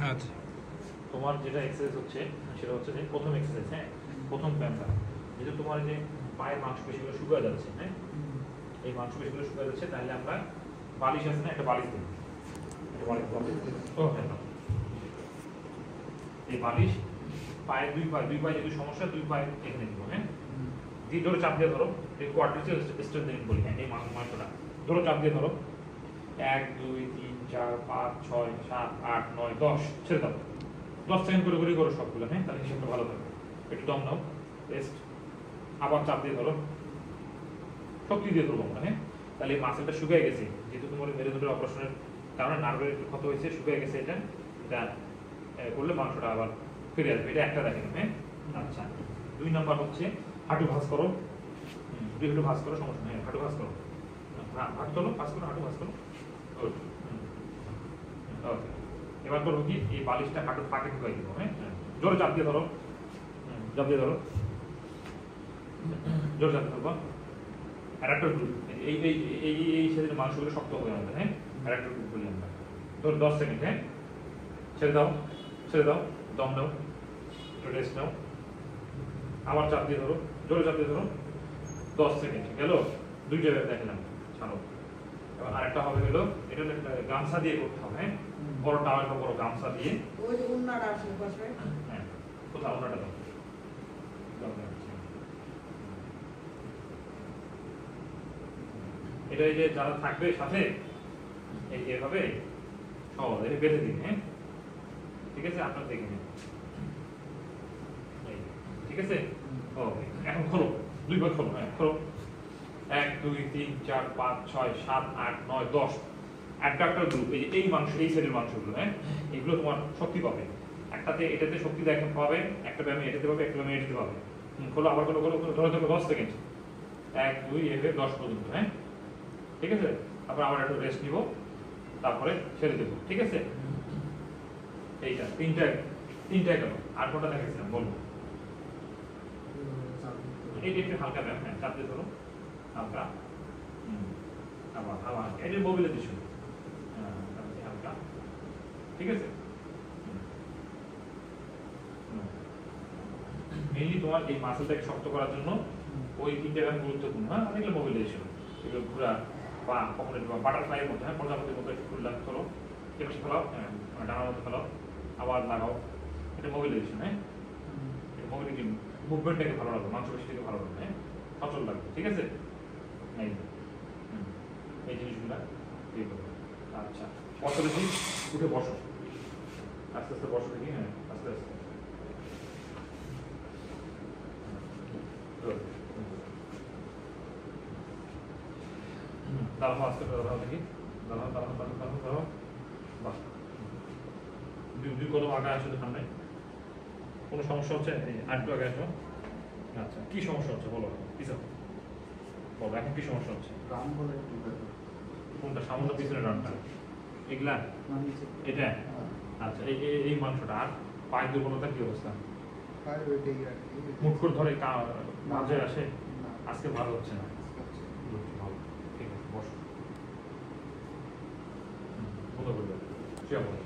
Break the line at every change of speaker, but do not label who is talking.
আচ্ছা,
তোমার যেটা এক্সারসাইজ হচ্ছে সেটা হচ্ছে যে প্রথম এক্সারসাইজ, হ্যাঁ, প্রথম ব্যায়ামটা যেহেতু তোমার যে পায়ের মাংসপেশিগুলো শুকিয়ে যাচ্ছে, হ্যাঁ, এই মাংসপেশিগুলো শুকিয়ে যাচ্ছে, তাহলে আমরা বালিশ আছে না, একটা বালিশ দিই, একটা বালিশ ও হ্যাঁ, এই বালিশ পায়ের দুই পায়ে যেহেতু সমস্যা, দুই পায়ে এখানে দিব, হ্যাঁ, দিয়ে ধরো চাপ দিয়ে ধরো, এই কোয়াড্রিসেপ স্ট্রেংথেনিং বলি, হ্যাঁ, এই মাংসটা ধরো চাপ দিয়ে ধরো 1 2 3 4 5 6 7 8 9 10 ছেড়ে দাও, 10 সেকেন্ড করে করে করো সবগুলো, হ্যাঁ, তাহলে হিসাবটা ভালো থাকবে। একটু দম নাও, রেস্ট, আবার চাপ দিয়ে ধরো, শক্তি দিয়ে ধরবো আমরা, হ্যাঁ, তাহলে এই মাসেলটা শুকিয়ে গেছে, যেহেতু তোমার মেরুদণ্ডের অপারেশনের কারণে নার্ভের একটু ক্ষত হয়েছে, শুকিয়ে গেছে, এটা এটা করলে মাংসটা আবার ফিরে আসবে। এটা একটা দেখেন, হ্যাঁ। আচ্ছা, 2 নাম্বার হচ্ছে হাঁটু ভাঁজ করো, দুই হাঁটু ভাঁজ করো, সমস্যা নেই, হাঁটু ভাঁজ করো, হাঁটু তোলো, ভাঁজ করো, হাঁটু ভাঁজ করো, গুড, ওকে। এবার করবো কি, এই বালিশটা হাঁটুর ফাঁকে ঢুকাই দিব, হ্যাঁ, জোরে চাপ দিয়ে ধরো, চাপ দিয়ে ধরো, জোরে চাপ দিয়ে ধরবো, আর একটা গ্রুপ, এই এই এই এই শরীরের মাংসগুলো শক্ত হবে আমাদের, হ্যাঁ, আর একটা গ্রুপ বলি আমরা, ধরো 10 সেকেন্ড, হ্যাঁ, ছেড়ে দাও, ছেড়ে দাও, দম নাও, একটু রেস্ট নাও, আবার চাপ দিয়ে ধরো, জোরে চাপ দিয়ে ধরো, 10 সেকেন্ড গেল, দুইটা দেখলাম, ছাড়ো। এবার আরেকটা হবে হলো, এটা গামছা দিয়ে করতে হবে, হ্যাঁ, বড় টাওয়াল বা বড় গামছা দিয়ে,
ওই যে উন্নাটা আছে পাশে,
হ্যাঁ, কোথাও ওনাটা দাও, এটা এই যে যারা থাকবে সাথে, এই এভাবে সহজ, এটা বেঁধে দিন, হ্যাঁ, ঠিক আছে, আপনার দেখে নিন, ঠিক আছে, ওকে। এখন খোলো, দুইবার খোলো, হ্যাঁ, খোলো, 1 2 3 4 5 6 7 8 9 10, একটা একটা গ্রুপ, এই যে এই মাংস, এই সাইডের মাংসগুলো, হ্যাঁ, এগুলো তোমার শক্তি পাবে, একটাতে এটাতে শক্তি দেখেন পাবে, একটা ব্যায়ামে এটাতে পাবে, একটা ব্যায়ামে এটাতে পাবে, খোলো, আবার খোলো, খোলো, ধরে ধরো 10 সেকেন্ড, 1 2 এভাবে 10 পর্যন্ত, হ্যাঁ, ঠিক আছে, তারপর আবার একটু রেস্ট নিব, তারপরে ছেড়ে দেবো, ঠিক আছে। এইটা তিনটা গেল, আর কোনটা দেখাচ্ছিলাম বলবো, এইটা একটু হালকা ব্যায়াম, হ্যাঁ, চাপ দিয়ে ধরো, হালকা, আবার আবার এটা মোবিলাইজেশন, হালকা, ঠিক আছে। মেইনলি তোমার এই মাসেলটাকে শক্ত করার জন্য ওই তিনটা ব্যায়াম গুরুত্বপূর্ণ, হ্যাঁ, আর এগুলো মোবিলাইজেশন, এগুলো ঘোরা বা কখনো একটু বাটারফ্লাইয়ের মতো, হ্যাঁ, প্রজাপতির মতো একটু খুললাম, ধরো, এবার ফেলাও, হ্যাঁ, ডানার মতো ফেলাও, আবার লাগাও, এটা মোবিলাইজেশন, হ্যাঁ, এটা মোবিলিটি, মুভমেন্টটাকে ভালো রাখবে, মাংসপেশিটাকে ভালো রাখবে, হ্যাঁ, সচল রাখবে, ঠিক আছে, এই জিনিসগুলা ইয়ে করবে। আচ্ছা, বসো দেখি, উঠে বসো, আস্তে আস্তে বসো দেখি, হ্যাঁ, আস্তে আস্তে, দাঁড়াও, আস্তে করে দাঁড়াও দেখি, দাঁড়াও দাঁড়াও দাঁড়াও দাঁড়াও দাঁড়াও, বাহ, দুই কদম আগে আসো তো সামনে, কোনো সমস্যা হচ্ছে? আরেকটু আগে আসো। আচ্ছা, কি সমস্যা হচ্ছে বলো, কিছু বলো, এখন কি সমস্যা হচ্ছে? কোনটা, সামনে পিছনে রানটা, এগুলা, এটা, আচ্ছা, এই মাংসটা, আর পায়ের দুর্বলতা কি অবস্থা? মুট করে ধরে মাঝে আসে, আজকে ভালো হচ্ছে না, ভালো, ঠিক আছে, বসো, বন্ধ করে দাও, শুয়ে পড়ো।